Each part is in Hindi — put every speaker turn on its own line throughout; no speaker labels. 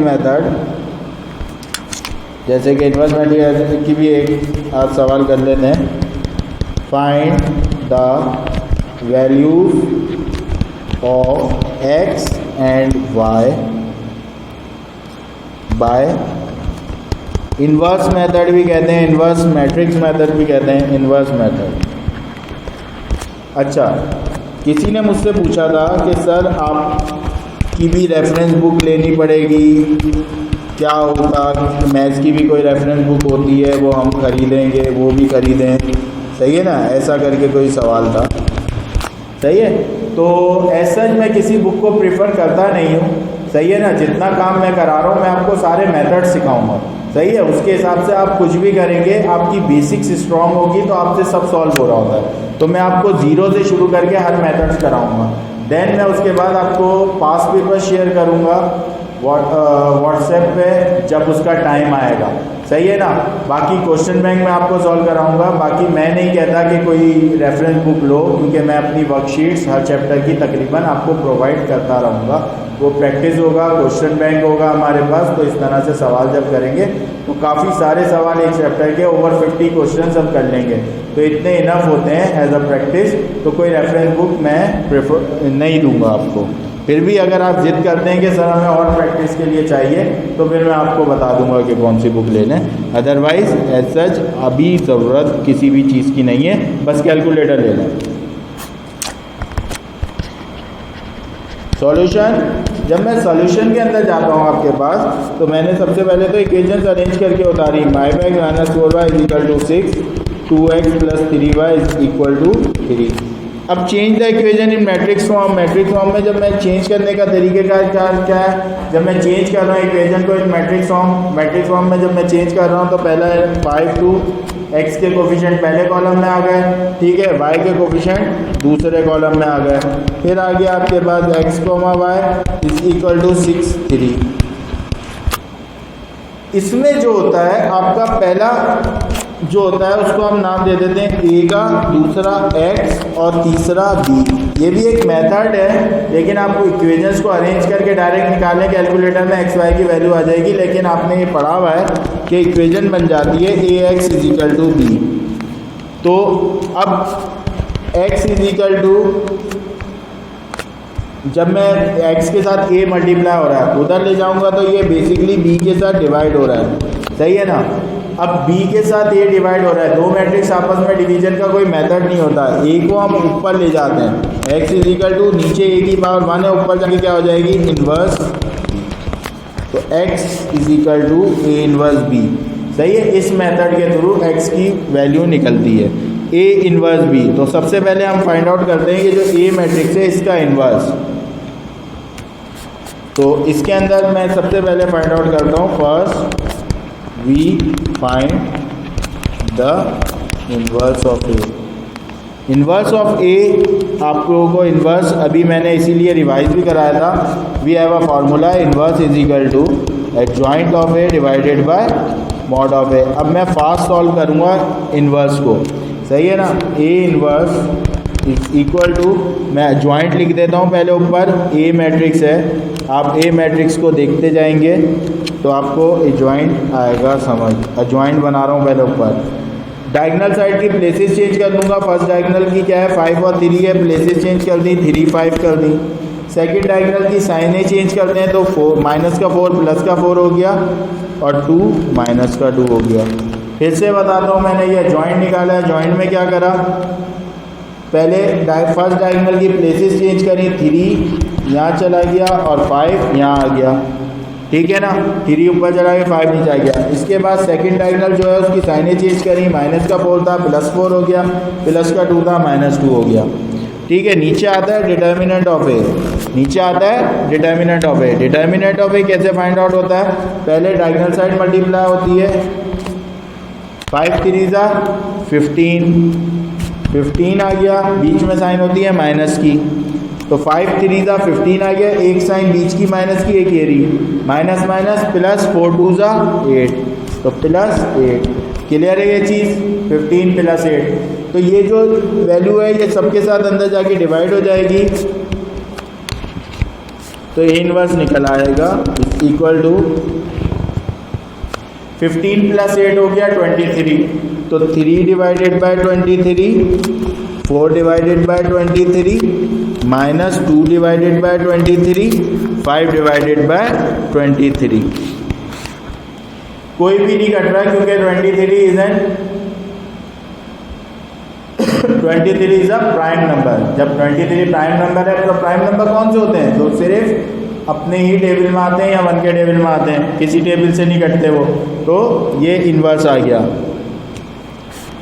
मेथड, जैसे कि इन्वर्स मैट्रिक्स की भी एक आज सवाल कर लेते हैं। Find the values of x and y by inverse method भी कहते हैं, इन्वर्स मैट्रिक्स मेथड भी कहते हैं, इन्वर्स मेथड। अच्छा, किसी ने मुझसे पूछा था कि सर आपकी भी रेफरेंस बुक लेनी पड़ेगी, क्या होगा, मैथ्स की भी कोई रेफरेंस बुक होती है वो हम खरीदेंगे, वो भी खरीदें, सही है ना, ऐसा करके कोई सवाल था, सही है। तो ऐसा मैं किसी बुक को प्रेफर करता नहीं हूँ, सही है ना। जितना काम मैं करा रहा हूँ मैं आपको सारे मेथड सिखाऊंगा, सही है। उसके हिसाब से आप कुछ भी करेंगे, आपकी बेसिक्स स्ट्रांग होगी तो आपसे सब सॉल्व हो रहा होता है। तो मैं आपको जीरो से शुरू करके हर मेथड्स कराऊंगा। देन मैं उसके बाद आपको पास पेपर शेयर करूंगा व्हाट्सएप पे जब उसका टाइम आएगा, सही है ना। बाकी क्वेश्चन बैंक में आपको सॉल्व कराऊंगा। बाकी मैं नहीं कहता कि कोई रेफरेंस बुक लो, क्योंकि मैं अपनी वर्कशीट्स हर चैप्टर की तकरीबन आपको प्रोवाइड करता रहूँगा। वो प्रैक्टिस होगा, क्वेश्चन बैंक होगा हमारे पास, तो इस तरह से सवाल जब करेंगे तो काफ़ी सारे सवाल एक चैप्टर के ओवर 50 क्वेश्चन सब कर लेंगे, तो इतने इनफ होते हैं एज अ प्रैक्टिस। तो कोई रेफरेंस बुक मैं प्रेफर नहीं दूंगा आपको। फिर भी अगर आप जिद करते हैं कि सर हमें और प्रैक्टिस के लिए चाहिए, तो फिर मैं आपको बता दूंगा कि कौन सी बुक ले लें। अदरवाइज एज सच अभी ज़रूरत किसी भी चीज़ की नहीं है, बस कैलकुलेटर ले लें। सॉल्यूशन, जब मैं सॉल्यूशन के अंदर जाता हूँ आपके पास, तो मैंने सबसे पहले तो इक्वेशंस अरेंज करके उतारी। My bag -4y = 6, 2x + 3y = 3। अब change the equation in matrix form. Matrix form में जब मैं चेंज करने का तरीक़ेकार क्या है, जब मैं चेंज कर रहा हूँ इक्वेशन को इन मैट्रिक्स फॉर्म में जब मैं चेंज कर रहा हूँ, तो पहला 5 2 x के कोफिशिएंट पहले कॉलम में आ गए, ठीक है, y के कोफिशिएंट दूसरे कॉलम में आ गए। फिर आ गया आपके पास x, y = 6 3। इसमें जो होता है आपका पहला जो होता है उसको हम नाम दे देते हैं a का, दूसरा x और तीसरा b। ये भी एक मेथड है, लेकिन आपको इक्वेशंस को अरेंज करके डायरेक्ट निकालने कैलकुलेटर में x y की वैल्यू आ जाएगी। लेकिन आपने ये पढ़ा हुआ है कि इक्वेशन बन जाती है ax = b। तो अब x जब मैं x के साथ a मल्टीप्लाई हो रहा है उधर ले जाऊंगा तो ये बेसिकली b के साथ डिवाइड हो रहा है, सही है ना। अब b के साथ a डिवाइड हो रहा है, दो मैट्रिक्स आपस में डिवीजन का कोई मेथड नहीं होता। a को हम ऊपर ले जाते हैं, x = नीचे a की पावर 1 है, ऊपर जाके क्या हो जाएगी इन्वर्स। तो x = a इन्वर्स b, सही है। इस मेथड के थ्रू x की वैल्यू निकलती है a इन्वर्स b। तो सबसे पहले हम फाइंड आउट करते हैं कि जो a मैट्रिक्स है इसका इन्वर्स। तो इसके अंदर मैं सबसे पहले फाइंड आउट करता हूँ, first we find the inverse of A. Inverse of A आप लोगों को इन्वर्स अभी मैंने इसीलिए रिवाइज भी कराया था। We have a formula inverse = adjoint of A divided by mod of A. अब मैं फास्ट सॉल्व करूँगा इन्वर्स को, सही है ना। ए इन्वर्स मैं जॉइंट लिख देता हूँ पहले ऊपर, ए मैट्रिक्स है। आप ए मैट्रिक्स को देखते जाएंगे तो आपको एजॉइंट आएगा समझ। एजॉइंट बना रहा हूँ पहले ऊपर। डायगोनल साइड की प्लेसेस चेंज कर दूंगा। फर्स्ट डायगोनल की क्या है 5 और 3 है, प्लेसेस चेंज कर दी, 3 5 कर दी। सेकंड डायगोनल की साइनें चेंज करते हैं तो -4 +4 हो गया और 2 -2 हो गया। फिर से बताता हूँ, मैंने ये जॉइंट निकाला है। जॉइंट में क्या करा, पहले फर्स्ट डायगोनल की प्लेसेस चेंज करी, 3 यहाँ चला गया और 5 यहाँ आ गया, ठीक है ना। 3 ऊपर चला गया, 5 नीचे आ गया। इसके बाद सेकंड डायगोनल जो है उसकी साइनें चेंज करी, -4 था +4 हो गया, +2 था -2 हो गया, ठीक है। नीचे आता है डिटर्मिनेंट ऑफ ए, नीचे आता है determinant of A. Determinant of A कैसे फाइंड आउट होता है, पहले डायगोनल साइड मल्टीप्लाई होती है, 5 3 15 आ गया, बीच में साइन होती है माइनस की, तो 5 3 15 आ गया, एक साइन बीच की माइनस की, एक एरी, माइनस माइनस प्लस 4 2 8, तो +8। क्लियर है ये चीज़, 15 + 8। तो ये जो वैल्यू है ये सबके साथ अंदर जाके डिवाइड हो जाएगी। तो ए इनवर्स निकल आएगा इक्वल टू 15 प्लस 8 हो गया 23, तो 3 divided by 23, 4 divided by 23 minus 2 divided by 23, 5 divided by 23। कोई भी नहीं कट रहा क्योंकि 23 इज अ प्राइम नंबर। जब 23 प्राइम नंबर है तो प्राइम नंबर कौन से होते हैं? जो सिर्फ अपने ही टेबल में आते हैं या 1 के टेबल में आते हैं, किसी टेबल से नहीं कटते वो। तो ये इन्वर्स आ गया।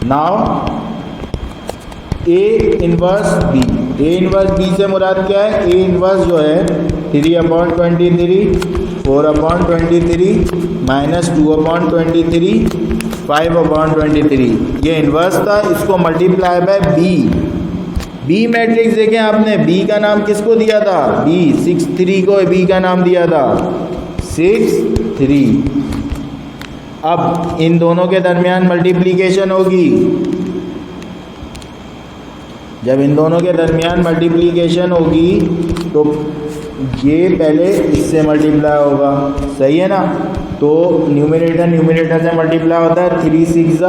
Now A inverse B, A inverse B से मुराद क्या है? ए इनवर्स जो है 3/23, 4/23 माइनस 2/23, 5/23, ये इनवर्स था। इसको multiply by B. B matrix देखें आपने, बी का नाम किसको दिया था? बी 6 3 को बी का नाम दिया था 6 3। अब इन दोनों के दरमियान मल्टीप्लिकेशन होगी। जब इन दोनों के दरमियान मल्टीप्लिकेशन होगी तो ये पहले इससे मल्टीप्लाई होगा, सही है ना? तो न्यूमरेटर से मल्टीप्लाई होता है 3 6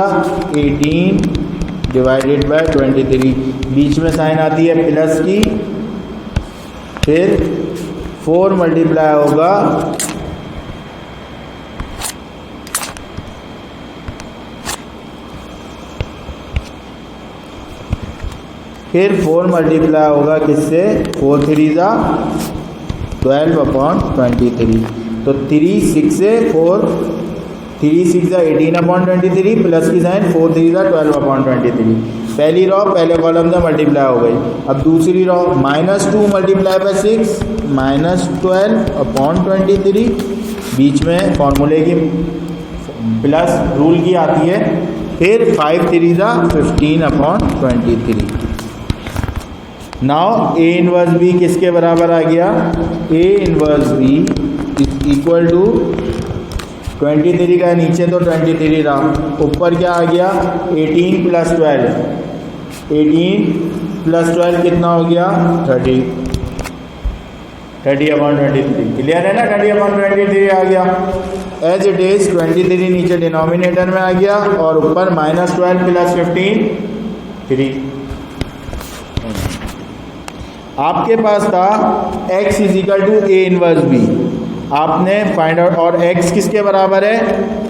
18 डिवाइडेड बाय 23। बीच में साइन आती है प्लस की, फिर 4 मल्टीप्लाई होगा फिर 4 मल्टीप्लाई होगा किससे? 4 3 12/23। तो 3 6 से 4, 3 6 18/23 प्लस की साइन 4 3 12/23। पहली रॉ पहले कॉलम से मल्टीप्लाई हो गई। अब दूसरी रॉ -2 मल्टीप्लाई बाय 6 -12/23। बीच में फॉर्मूले की प्लस रूल की आती है। फिर 5 3 15/23। नाउ ए इनवर्स बी किसके बराबर आ गया? A inverse B is equal to 23 का नीचे तो 23 रहा, ऊपर क्या आ गया? 18 प्लस 12, 18 प्लस 12 कितना हो गया? 30, 30/23। क्लियर है ना? 30/23 आ गया। एज इट इज 23 नीचे डिनोमिनेटर में आ गया और ऊपर -12 प्लस 15 3। आपके पास था x is equal to A inverse B, आपने फाइंड आउट, और x किसके बराबर है?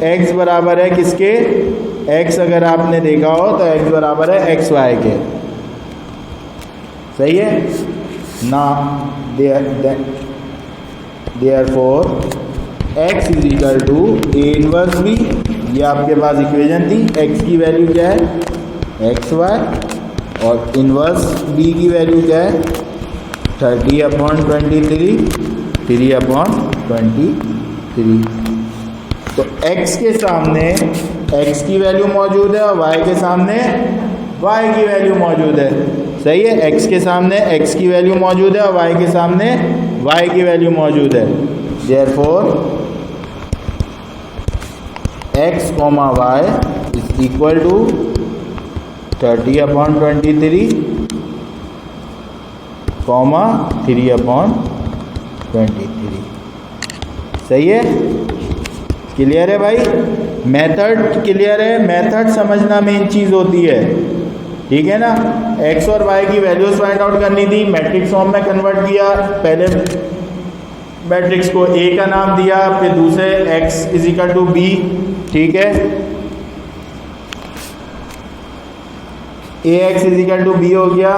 x बराबर है किसके? x अगर आपने देखा हो तो x बराबर है xy के, सही है ना? Therefore x is equal to A inverse B, ये आपके पास इक्वेशन थी। x की वैल्यू क्या है? xy, और इनवर्स b की वैल्यू क्या है? 30/23, 3/23। तो x के सामने x की वैल्यू मौजूद है और y के सामने y की वैल्यू मौजूद है, सही है? x के सामने x की वैल्यू मौजूद है और y के सामने y की वैल्यू मौजूद है। Therefore x, y is equal to 30/23, 3/23, सही है? क्लियर है भाई? मेथड क्लियर है? मेथड समझना मेन चीज़ होती है, ठीक है ना? x और y की वैल्यूज फाइंड आउट करनी थी, मैट्रिक्स फॉर्म में कन्वर्ट किया। पहले मैट्रिक्स को a का नाम दिया, फिर दूसरे x is equal to b, ठीक है? ax is equal to b हो गया।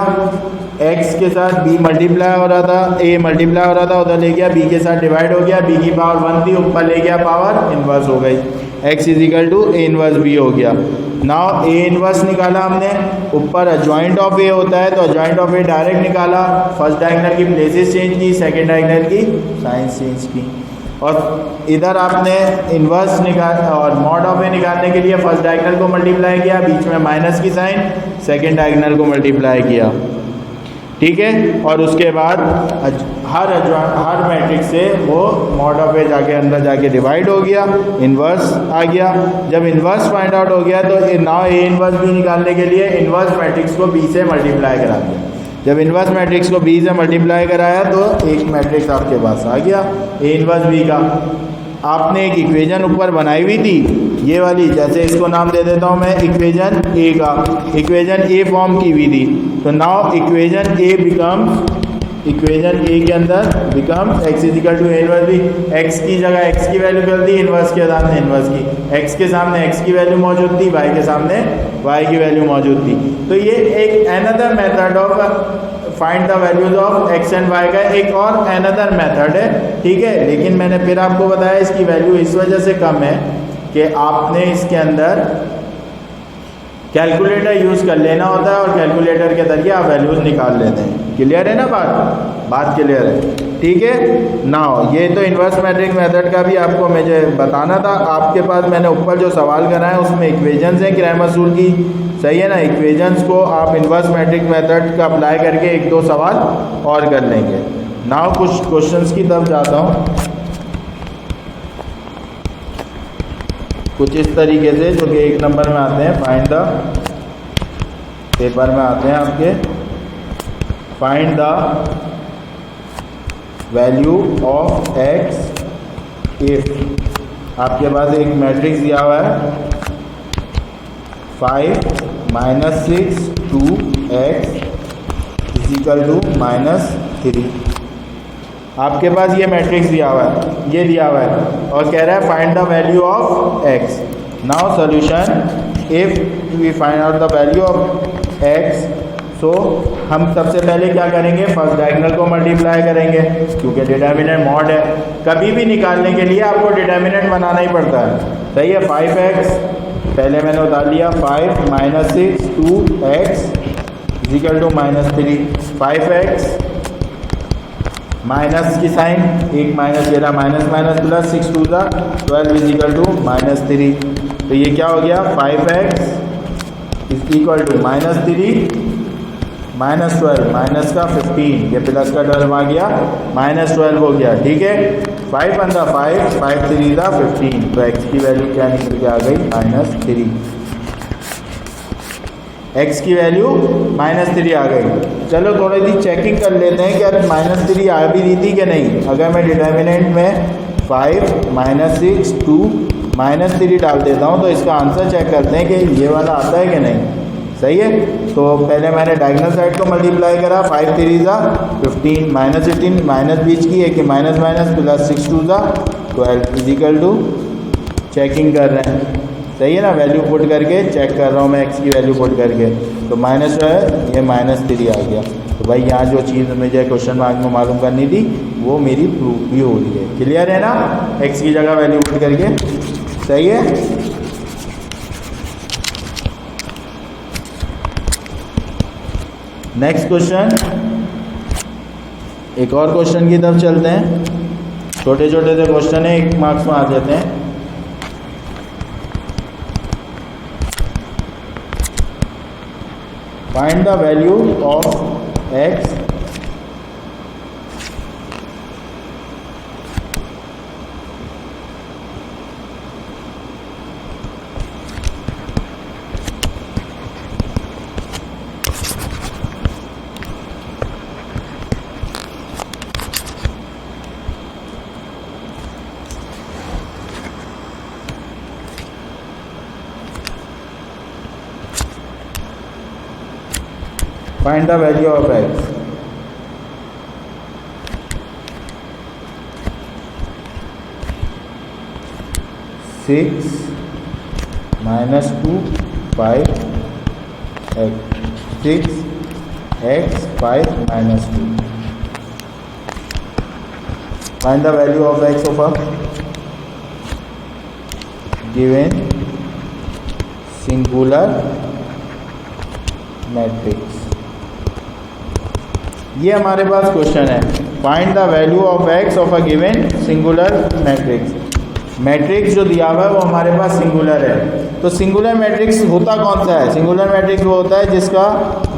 x के साथ b मल्टीप्लाई हो रहा था, a मल्टीप्लाई हो रहा था, उधर ले गया b के साथ डिवाइड हो गया, b की पावर 1 थी, ऊपर ले गया पावर इनवर्स हो गई। x is equal to a inverse b हो गया। नाउ a इनवर्स निकाला हमने, ऊपर अजॉइंट ऑफ a होता है तो अजॉइंट ऑफ a डायरेक्ट निकाला, फर्स्ट डायगोनल की प्लेसेस चेंज की, सेकंड डायगोनल की साइंस चेंज की, और इधर आपने इनवर्स निकाल और मॉड ऑफ ए निकालने के लिए फर्स्ट डायगोनल को मल्टीप्लाई किया, बीच में माइनस की साइन, सेकंड डायगोनल को मल्टीप्लाई किया, ठीक है? और उसके बाद हर मैट्रिक्स से वो मॉड ऑफ ए जाके अंदर जाके डिवाइड हो गया, इनवर्स आ गया। जब इनवर्स फाइंड आउट हो गया तो नाउ ए इनवर्स भी निकालने के लिए इनवर्स मैट्रिक्स को बी से मल्टीप्लाई करा दिया। जब इन्वर्स मैट्रिक्स को बी से मल्टीप्लाई कराया तो एक मैट्रिक्स आपके पास आ गया ए इन्वर्स बी का। आपने एक इक्वेशन ऊपर बनाई हुई थी ये वाली, जैसे इसको नाम दे देता हूँ मैं इक्वेशन ए का, इक्वेशन ए फॉर्म की हुई थी। तो now equation A becomes, equation A के अंदर becomes x is equal to A inverse B. X की जगह एक्स की वैल्यू कर दी, इन्वर्स के सामने इन्वर्स की, एक्स के सामने एक्स की वैल्यू मौजूद थी, वाई के सामने वाई की वैल्यू मौजूद थी। तो ये एक another method of find the values of x and y का एक और अनदर मेथड है, ठीक है। लेकिन मैंने फिर आपको बताया इसकी वैल्यू इस वजह से कम है कि आपने इसके अंदर कैलकुलेटर यूज़ कर लेना होता है और कैलकुलेटर के जरिए आप वैल्यूज़ निकाल लेते हैं। क्लियर है ना बात क्लियर है, ठीक है। नाउ ये तो इन्वर्स मैट्रिक्स मेथड का भी आपको मुझे बताना था। आपके पास मैंने ऊपर जो सवाल कराए उसमें इक्वेशंस हैं क्रैमर्स रूल की, सही है ना। इक्वेशंस को आप इन्वर्स मैट्रिक्स मेथड का अप्लाई करके एक दो सवाल और कर लेंगे। नाउ कुछ क्वेश्चंस की तरफ जाता हूँ कुछ इस तरीके से, जो कि एक नंबर में आते हैं। फाइंड द, पेपर में आते हैं आपके, find the value of x if आपके पास एक मैट्रिक्स दिया हुआ है 5 -6 2x इजिकल टू -3। आपके पास ये मैट्रिक्स दिया हुआ है, ये दिया हुआ है और कह रहा है find the value of x। Now solution, if we find out the value of x, so हम सबसे पहले क्या करेंगे, फर्स्ट डायगोनल को मल्टीप्लाई करेंगे क्योंकि डिटर्मिनेंट मॉड है। कभी भी निकालने के लिए आपको डिटर्मिनेंट बनाना ही पड़ता है, सही है। 5x पहले मैंने उतार लिया, 5 -6 2x is equal to -3। 5x minus की साइन, एक माइनस दे रहा, minus minus plus, 6 2 12 is equal to -3। तो ये क्या हो गया, 5x is equal to -3 -12, minus का 15, ये प्लस का 12 आ गया, -12 हो गया, ठीक है। 5 × 5 5 3 15, तो x की वैल्यू क्या निकल के आ गई, -3। x की वैल्यू -3 आ गई। चलो थोड़ी सी चेकिंग कर लेते हैं कि यार -3 आ भी रही थी कि नहीं। अगर मैं डिटर्मिनेंट में 5 -6 2 -3 डाल देता हूँ तो इसका आंसर चेक करते हैं कि ये वाला आता है कि नहीं, सही है। तो पहले मैंने डायगोनल साइड को मल्टीप्लाई करा, 5 3 15 -15 माइनस बीच की है कि minus minus plus 6 2 12 is equal to, checking कर रहे हैं, सही है ना। वैल्यू पुट करके चेक कर रहा हूँ मैं x की वैल्यू पुट करके, तो माइनस जो है ये -3 आ गया। तो भाई यहाँ जो चीज़ मुझे क्वेश्चन मार्क में मालूम करनी थी वो मेरी प्रूफ भी हो रही है। क्लियर है ना, x की जगह वैल्यू पुट करके, सही है। नेक्स्ट क्वेश्चन, एक और क्वेश्चन की तरफ चलते हैं। छोटे छोटे से क्वेश्चन है, 1 मार्क्स में आ जाते हैं। Find the value of x Find the value of x. Six -2 5 x 6 x 5 -2. Find the value of x of a given singular matrix. ये हमारे पास क्वेश्चन है, find the value of x of a given singular matrix. Matrix जो दिया हुआ है वो हमारे पास सिंगुलर है। तो सिंगुलर मैट्रिक्स होता कौन सा है, सिंगुलर मैट्रिक्स वो होता है जिसका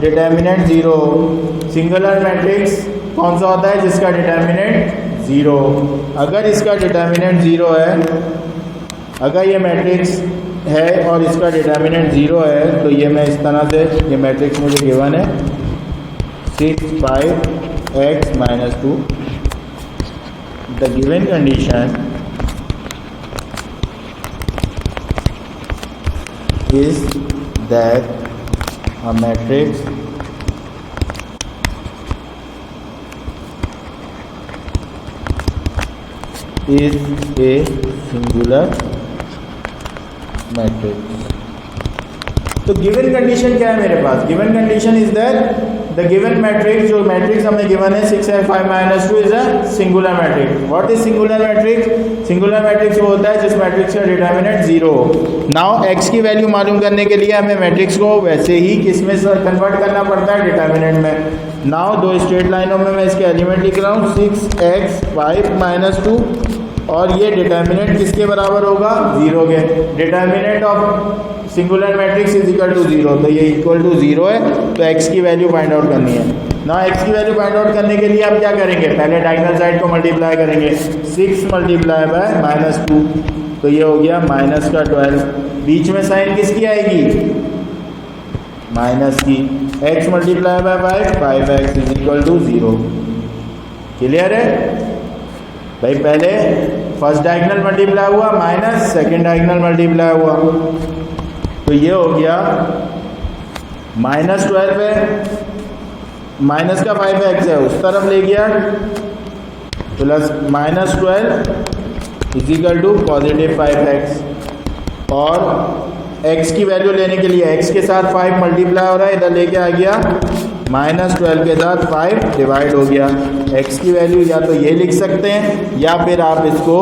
डिटर्मिनेंट 0 हो। सिंगुलर मैट्रिक्स कौन सा होता है, जिसका डिटर्मिनेंट 0। अगर इसका डिटर्मिनेंट 0 है, अगर ये मैट्रिक्स है और इसका डिटर्मिनेंट 0 है, तो ये मैं इस तरह से, ये मैट्रिक्स मुझे गिवन है 6 5x minus 2. The given condition is that a matrix is a singular matrix. तो गिवन कंडीशन क्या है मेरे पास? Given condition is that the given matrix, जो मैट्रिक्स हमें गिवन है 6 and 5 minus 2 is a singular matrix. What is singular matrix? Singular matrix वो होता है जिस मैट्रिक्स का डिटर्मिनेंट 0 हो. नाउ x की वैल्यू मालूम करने के लिए हमें मैट्रिक्स को वैसे ही किस में कन्वर्ट करना पड़ता है? डिटर्मिनेंट में. नाउ दो स्ट्रेट लाइनों में मैं इसके एलिमेंट लिख रहा हूँ 6x 5 minus 2 और ये डिटर्मिनेंट किसके बराबर होगा? 0 के. Determinant of singular matrix is equal to 0, तो ये इक्वल टू 0 है, तो x की वैल्यू फाइंड आउट करनी है ना. x की वैल्यू फाइंड आउट करने के लिए आप क्या करेंगे? पहले डायगोनल साइड को मल्टीप्लाई करेंगे. 6 मल्टीप्लाई बाय -2, तो ये हो गया माइनस का 12. बीच में साइन किसकी आएगी? माइनस की. x multiply by 5x is equal to 0. Clear है भाई? पहले फर्स्ट डायगोनल मल्टीप्लाई हुआ माइनस, सेकेंड डायगोनल मल्टीप्लाई हुआ, तो ये हो गया -12 है, माइनस का 5x है उस तरफ ले गया, plus -12 is equal to positive 5x. और x की वैल्यू लेने के लिए x के साथ 5 मल्टीप्लाई हो रहा है, इधर लेके आ गया -12 के साथ 5 डिवाइड हो गया. x की वैल्यू या तो ये लिख सकते हैं या फिर आप इसको,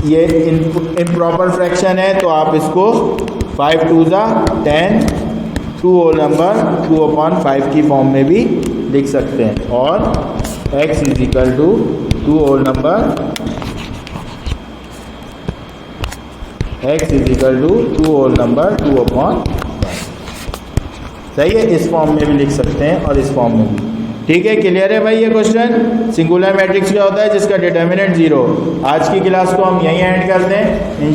ये इम्प्रॉपर फ्रैक्शन है तो आप इसको 5 2 10 2 होल नंबर 2/5 की फॉर्म में भी लिख सकते हैं. और x is equal to 2 whole number, x is equal to 2 whole number 2/5. सही है? इस फॉर्म में भी लिख सकते हैं और इस फॉर्म में भी. ठीक है, क्लियर है भाई? ये क्वेश्चन सिंगुलर मैट्रिक्स क्या होता है जिसका डिटर्मिनेंट 0. आज की क्लास को हम यहीं एंड करते हैं.